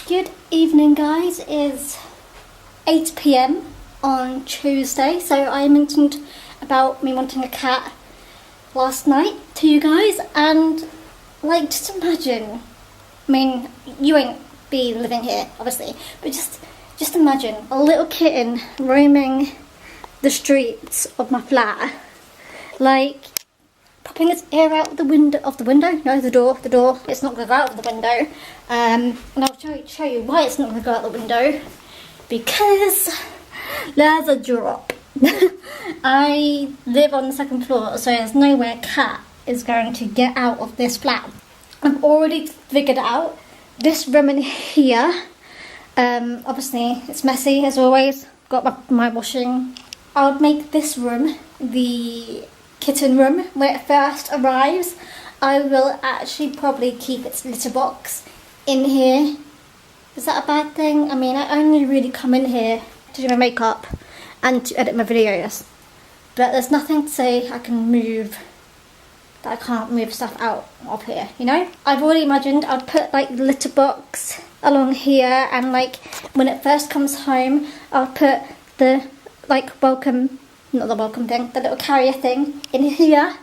Good evening, guys. It is 8 p.m. on Tuesday. So I mentioned about me wanting a cat last night to you guys, and like, just imagine, I mean, you ain't be living here obviously, but just imagine a little kitten roaming the streets of my flat, like popping its ear out the window no, the door. It's not going to go out of the window, and I'll show you why it's not going to go out the window, because there's a drop. I live on the second floor, so there's no way a cat is going to get out of this flat. I've already figured out this room in here. Obviously it's messy as always, got my washing. I would make this room the kitten room when it first arrives. I will actually probably keep its litter box in here. Is that a bad thing? I mean, I only really come in here to do my makeup and to edit my videos, but there's nothing to say I can move, that I can't move stuff out of here, you know? I've already imagined I'd put like the litter box along here, and like when it first comes home I'll put the like not the welcome thing, the little carrier thing in here,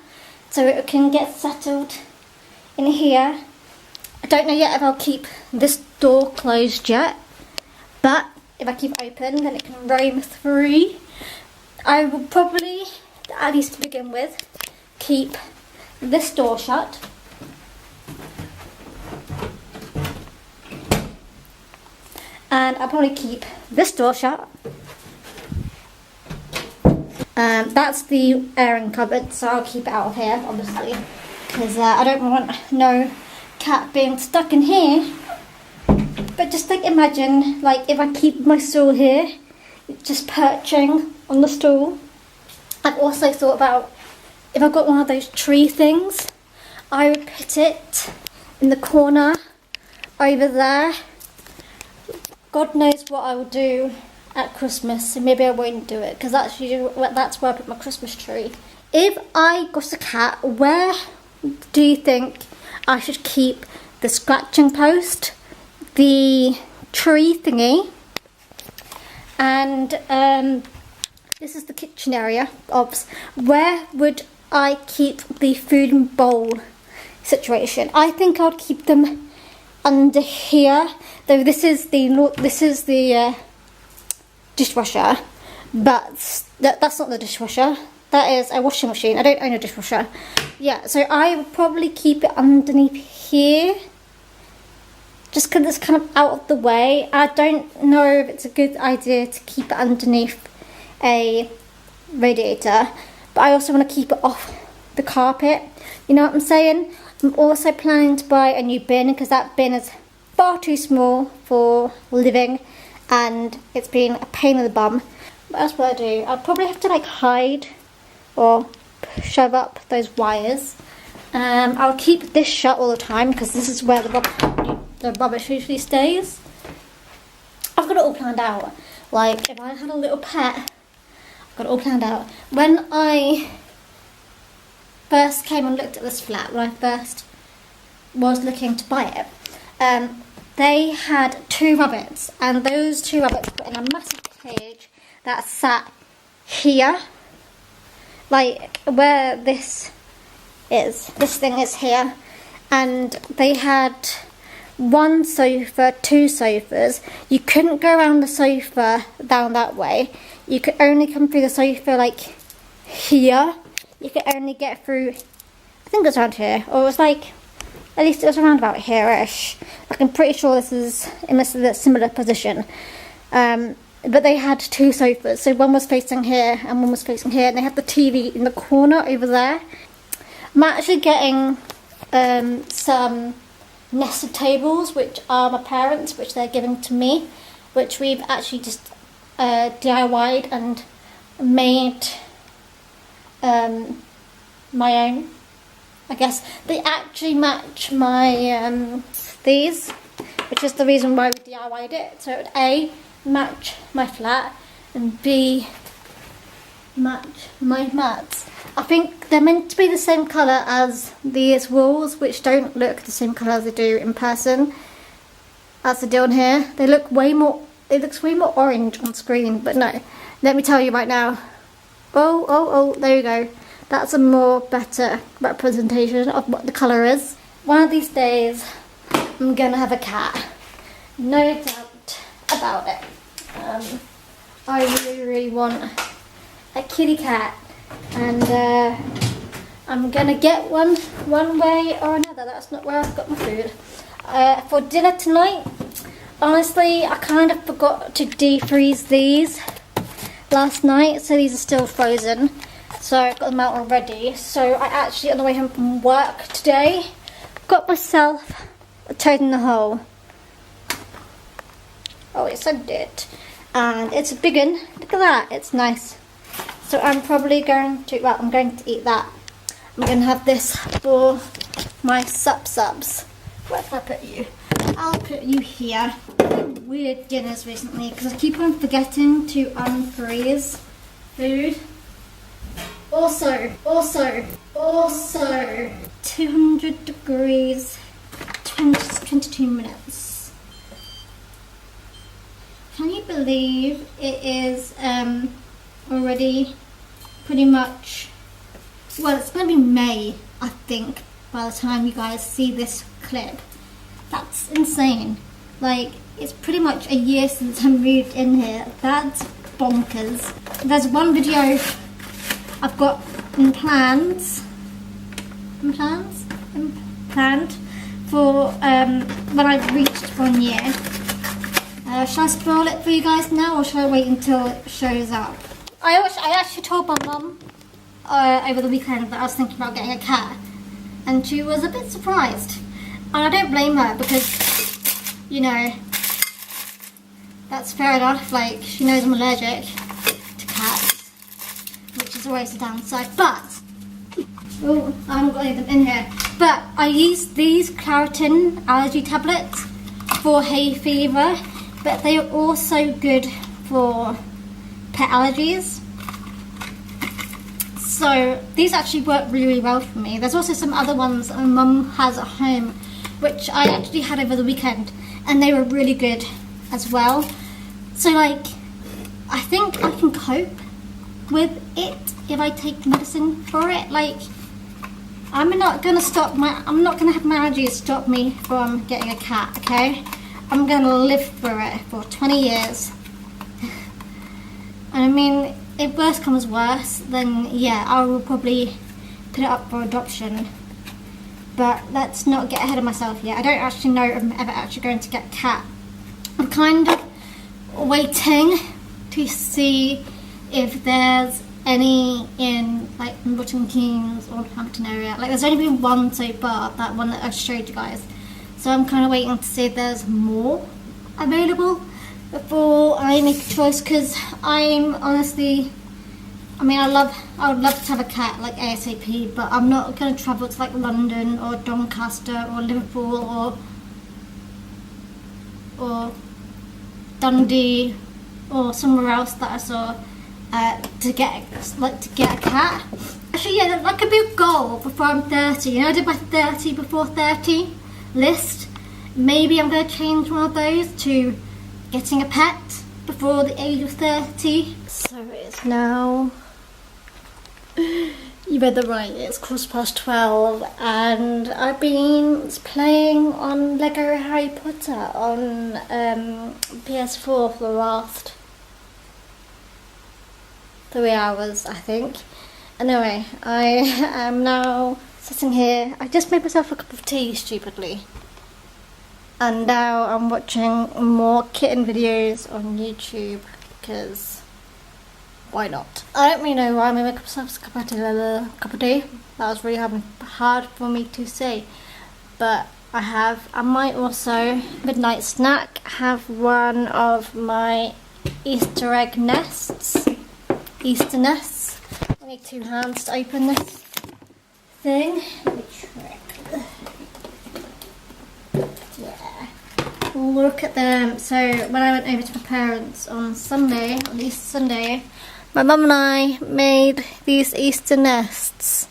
so it can get settled in here. I don't know yet if I'll keep this door closed yet, but if I keep it open then it can roam through. I will probably, at least to begin with, keep this door shut. And I'll probably keep this door shut. That's the airing cupboard, so I'll keep it out of here, obviously, because I don't want no cat being stuck in here. But just like imagine, like if I keep my stool here, just perching on the stool. I've also thought about, if I've got one of those tree things, I would put it in the corner over there. God knows what I will do at Christmas, so maybe I won't do it, because that's where I put my Christmas tree. If I got a cat, where do you think I should keep the scratching post, the tree thingy, and this is the kitchen area. Where would I keep the food and bowl situation? I think I'd keep them under here, though this is the dishwasher, but that's not the dishwasher, that is a washing machine. I don't own a dishwasher. Yeah, so I would probably keep it underneath here, just because it's kind of out of the way. I don't know if it's a good idea to keep it underneath a radiator, but I also want to keep it off the carpet, you know what I'm saying? I'm also planning to buy a new bin, because that bin is far too small for living, and it's been a pain in the bum. What else would I do? I'd probably have to like hide or shove up those wires. I'll keep this shut all the time, because this is where the rubbish usually stays. I've got it all planned out. Like if I had a little pet, I've got it all planned out. When I first came and looked at this flat, when I first was looking to buy it, they had 2 rabbits, and those 2 rabbits were in a massive cage that sat here, like where this thing is here, and they had 1 sofa, 2 sofas. You couldn't go around the sofa down that way. You could only come through the sofa like here. You could only get through, I think it was around here, or it was like, at least it was around about here-ish. Like I'm pretty sure this is in a similar position. But they had 2 sofas, so one was facing here and one was facing here, and they had the TV in the corner over there. I'm actually getting some nested tables, which are my parents', which they're giving to me, which we've actually just DIY'd and made my own. I guess they actually match my these, which is the reason why we DIY'd it. So it would A, match my flat, and B, match my mats. I think they're meant to be the same colour as these walls, which don't look the same colour as they do in person. That's the deal in here. They look way more, it looks way more orange on screen, but no. Let me tell you right now. Oh, there you go. That's a more better representation of what the colour is. One of these days, I'm gonna have a cat. No doubt about it. I really want a kitty cat, and I'm gonna get one way or another. That's not where I've got my food. For dinner tonight, honestly, I kind of forgot to defreeze these last night, so these are still frozen. So I got them out already. So I actually, on the way home from work today, got myself a toad in the hole. Oh, it's so good. And it's a big one. Look at that, it's nice. So I'm probably going to, well, I'm going to eat that. I'm going to have this for my subs. Where can I put you? I'll put you here. Weird dinners recently because I keep on forgetting to unfreeze food. Also, 200 degrees, 22 minutes. Can you believe it is already pretty much, well, it's going to be May, I think, by the time you guys see this clip. That's insane. Like, it's pretty much a year since I moved in here. That's bonkers. There's one video I've got planned for when I've reached 1 year. Shall I spoil it for you guys now, or shall I wait until it shows up? I actually told my mum over the weekend that I was thinking about getting a cat, and she was a bit surprised. And I don't blame her because, you know, that's fair enough. Like, she knows I'm allergic to cats, which is always a downside. But, oh, I haven't got anything in here. But I use these Claritin allergy tablets for hay fever, but they are also good for pet allergies. So these actually work really well for me. There's also some other ones that my mum has at home, which I actually had over the weekend, and they were really good as well. So, like, I think I can cope with it if I take medicine for it. Like, I'm not gonna have my allergies stop me from getting a cat, okay? I'm gonna live through it for 20 years. And I mean, if worse comes worse, then yeah, I will probably put it up for adoption. But let's not get ahead of myself yet. I don't actually know if I'm ever actually going to get a cat. I'm kind of waiting to see if there's any in like Milton Keynes or Hampton area. Like, there's only been one so far, that one that I showed you guys. So I'm kind of waiting to see if there's more available before I make a choice, because I'm honestly, I mean, I would love to have a cat like ASAP, but I'm not going to travel to like London or Doncaster or Liverpool or Dundee or somewhere else that I saw to get a cat. Actually, yeah, that could be a goal before I'm 30. You know, I did my 30 before 30 list. Maybe I'm going to change one of those to getting a pet before the age of 30. So it's now, you read the right, it's 12:15, and I've been playing on Lego Harry Potter on PS4 for the last 3 hours, I think. Anyway, I am now sitting here. I just made myself a cup of tea, stupidly. And now I'm watching more kitten videos on YouTube, because why not? I don't really know why I made myself a cup of tea. That was really hard for me to say. But I might also, midnight snack, have one of my Easter egg nests. Easter nests. I need 2 hands to open this thing. Let me try. Yeah. Look at them. So when I went over to my parents on Easter Sunday, my mum and I made these Easter nests,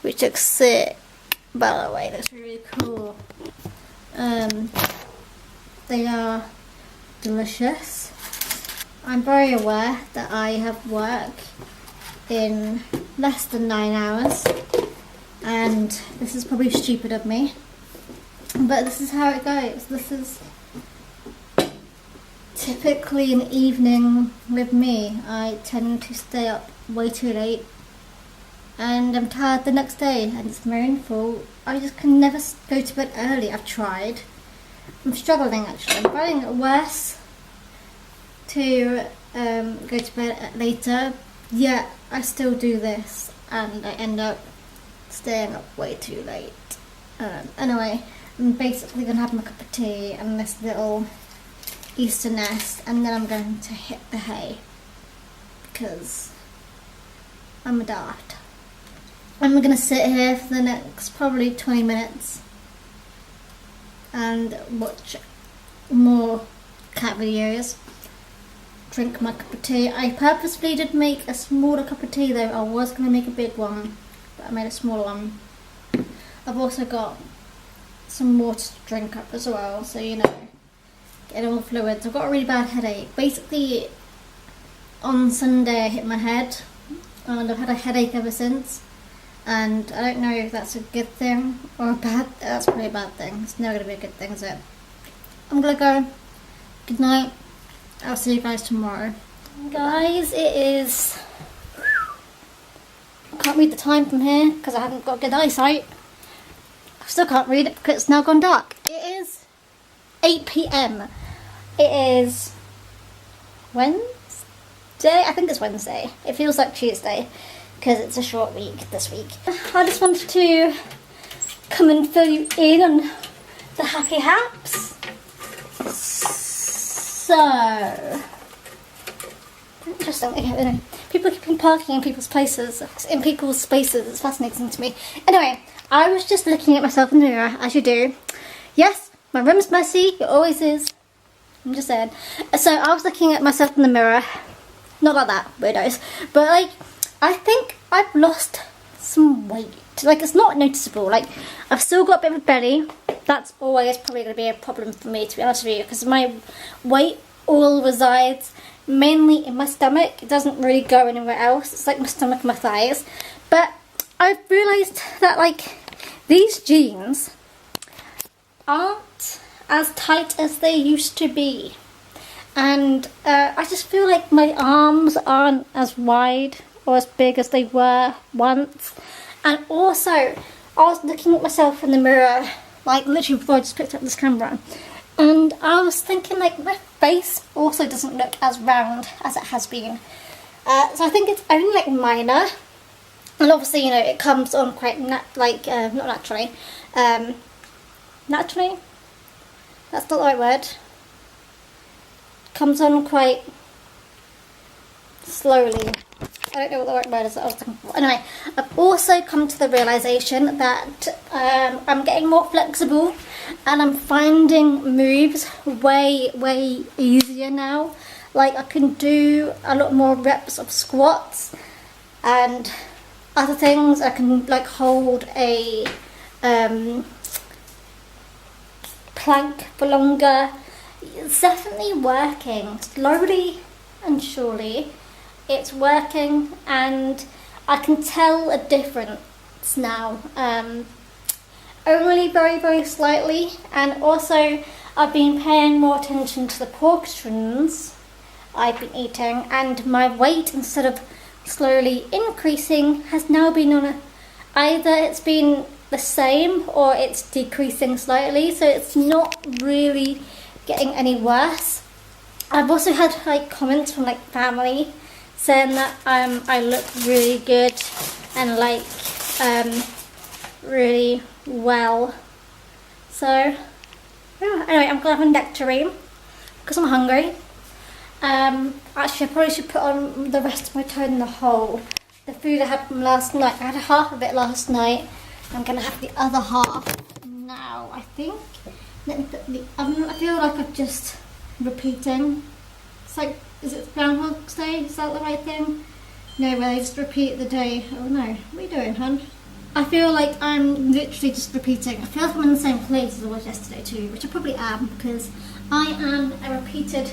which look sick. By the way, that's really cool. They are delicious. I'm very aware that I have work in less than 9 hours, and this is probably stupid of me, but this is how it goes. This is typically an evening with me. I tend to stay up way too late, and I'm tired the next day, and it's my own fault. I just can never go to bed early. I've tried. I'm struggling actually. I'm finding it worse to go to bed later, yet I still do this, and I end up staying up way too late. Anyway, I'm basically going to have my cup of tea and this little Easter nest, and then I'm going to hit the hay, because I'm a daft. I'm going to sit here for the next probably 20 minutes and watch more cat videos, drink my cup of tea. I purposely did make a smaller cup of tea though. I was going to make a big one, but I made a smaller one. I've also got some water to drink up as well, so you know, getting all the fluids. I've got a really bad headache. Basically, on Sunday I hit my head, and I've had a headache ever since. And I don't know if that's a good thing or a bad. That's probably a bad thing. It's never going to be a good thing, is it? I'm going to go. Good night. I'll see you guys tomorrow. Guys, it is... I can't read the time from here because I haven't got good eyesight. I still can't read it because it's now gone dark. It is 8 PM. It is Wednesday? I think it's Wednesday. It feels like Tuesday, because it's a short week this week. I just wanted to come and fill you in on the happy haps. So, interesting. Okay, people keep parking in people's places. In people's spaces. It's fascinating to me. Anyway, I was just looking at myself in the mirror, as you do. Yes, my room's messy. It always is. I'm just saying. So I was looking at myself in the mirror. Not like that, weirdos. But like, I think I've lost some weight. Like, it's not noticeable. Like, I've still got a bit of a belly. That's always probably going to be a problem for me, to be honest with you, because my weight all resides mainly in my stomach. It doesn't really go anywhere else. It's like my stomach and my thighs. But I've realised that, like, these jeans aren't as tight as they used to be. And I just feel like my arms aren't as wide or as big as they were once. And also, I was looking at myself in the mirror, like literally before I just picked up this camera, and I was thinking, like, my face also doesn't look as round as it has been. So I think it's only like minor, and obviously, you know, it comes on quite not naturally. Naturally? That's not the right word. Comes on quite slowly. I don't know what the right word is that I was looking for. Anyway, I've also come to the realisation that I'm getting more flexible, and I'm finding moves way easier now. Like, I can do a lot more reps of squats and other things. I can like hold a plank for longer. It's definitely working, slowly and surely. It's working, and I can tell a difference now. Only very slightly, and also I've been paying more attention to the portions I've been eating, and my weight, instead of slowly increasing, has now been on either it's been the same or it's decreasing slightly, so it's not really getting any worse. I've also had like comments from like family saying that I look really good and like really well. So yeah, anyway, I'm gonna have a nectarine because I'm hungry. Actually, I probably should put on the rest of my toad in the hole. The food I had from last night, I had half of it last night. I'm gonna have the other half now, I think. Let me put the oven. I feel like I'm just repeating. It's like, is it Groundhog's Day? Is that the right thing? No, where they just repeat the day. Oh no, what are you doing, hun? I feel like I'm literally just repeating. I feel like I'm in the same place as I was yesterday too, which I probably am, because I am a repeated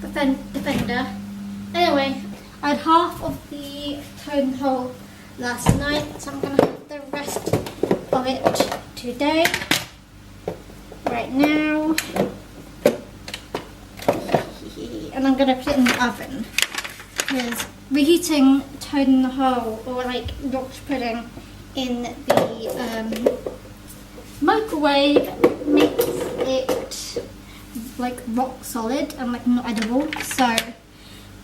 defender. Anyway, I had half of the toad hole last night, so I'm going to have the rest of it today. Right now. And I'm going to put it in the oven. Because reheating toad in the hole, or like Yorkshire pudding, in the microwave makes it like rock solid and like not edible. So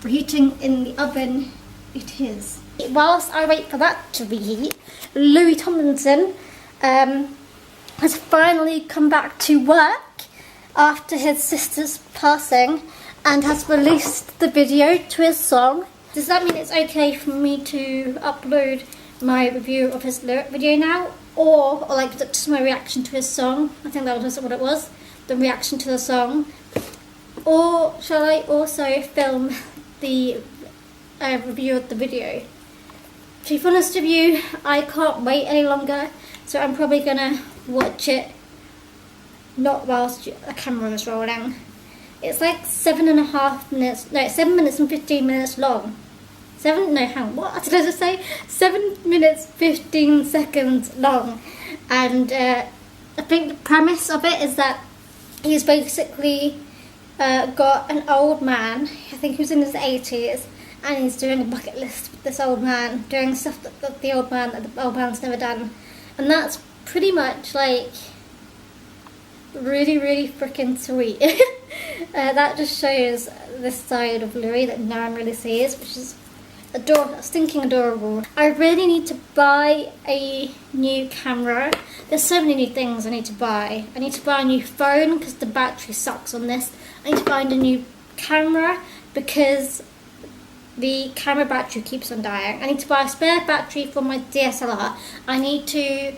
reheating in the oven it is. Whilst I wait for that to reheat, Louis Tomlinson has finally come back to work after his sister's passing and has released the video to his song. Does that mean it's okay for me to upload my review of his lyric video now? Or like just my reaction to his song? I think that was what it was, the reaction to the song. Or shall I also film the review of the video? To be honest with you, I can't wait any longer, so I'm probably gonna watch it not whilst the camera is rolling. It's like 7.5 minutes, no, 7 minutes and 15 minutes long. What did I just say? 7 minutes 15 seconds long. And I think the premise of it is that he's basically got an old man, I think he was in his 80s, and he's doing a bucket list with this old man, doing stuff that the old man's never done. And that's pretty much like really, really freaking sweet. That just shows this side of Louis that no one really sees, which is stinking adorable. I really need to buy a new camera. There's so many new things I need to buy. I need to buy a new phone because the battery sucks on this. I need to find a new camera because the camera battery keeps on dying. I need to buy a spare battery for my DSLR. I need to,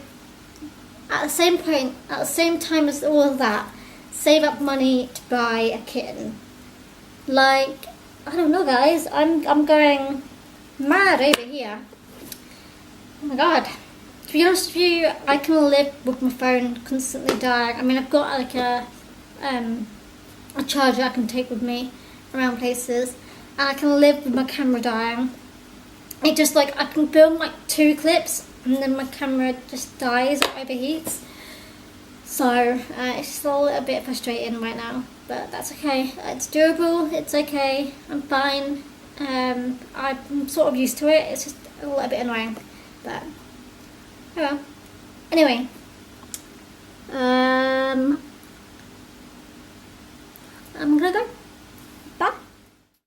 at the same time as all of that, save up money to buy a kitten. Like, I don't know guys, I'm going mad over here. Oh my god. To be honest with you, I can live with my phone constantly dying. I mean, I've got like a charger I can take with me around places, and I can live with my camera dying. It just like, I can film like 2 clips and then my camera just dies or overheats. So it's just a little bit frustrating right now, but that's okay. It's doable, it's okay, I'm fine. I'm sort of used to it, it's just a little bit annoying, but oh well. Anyway, I'm gonna go.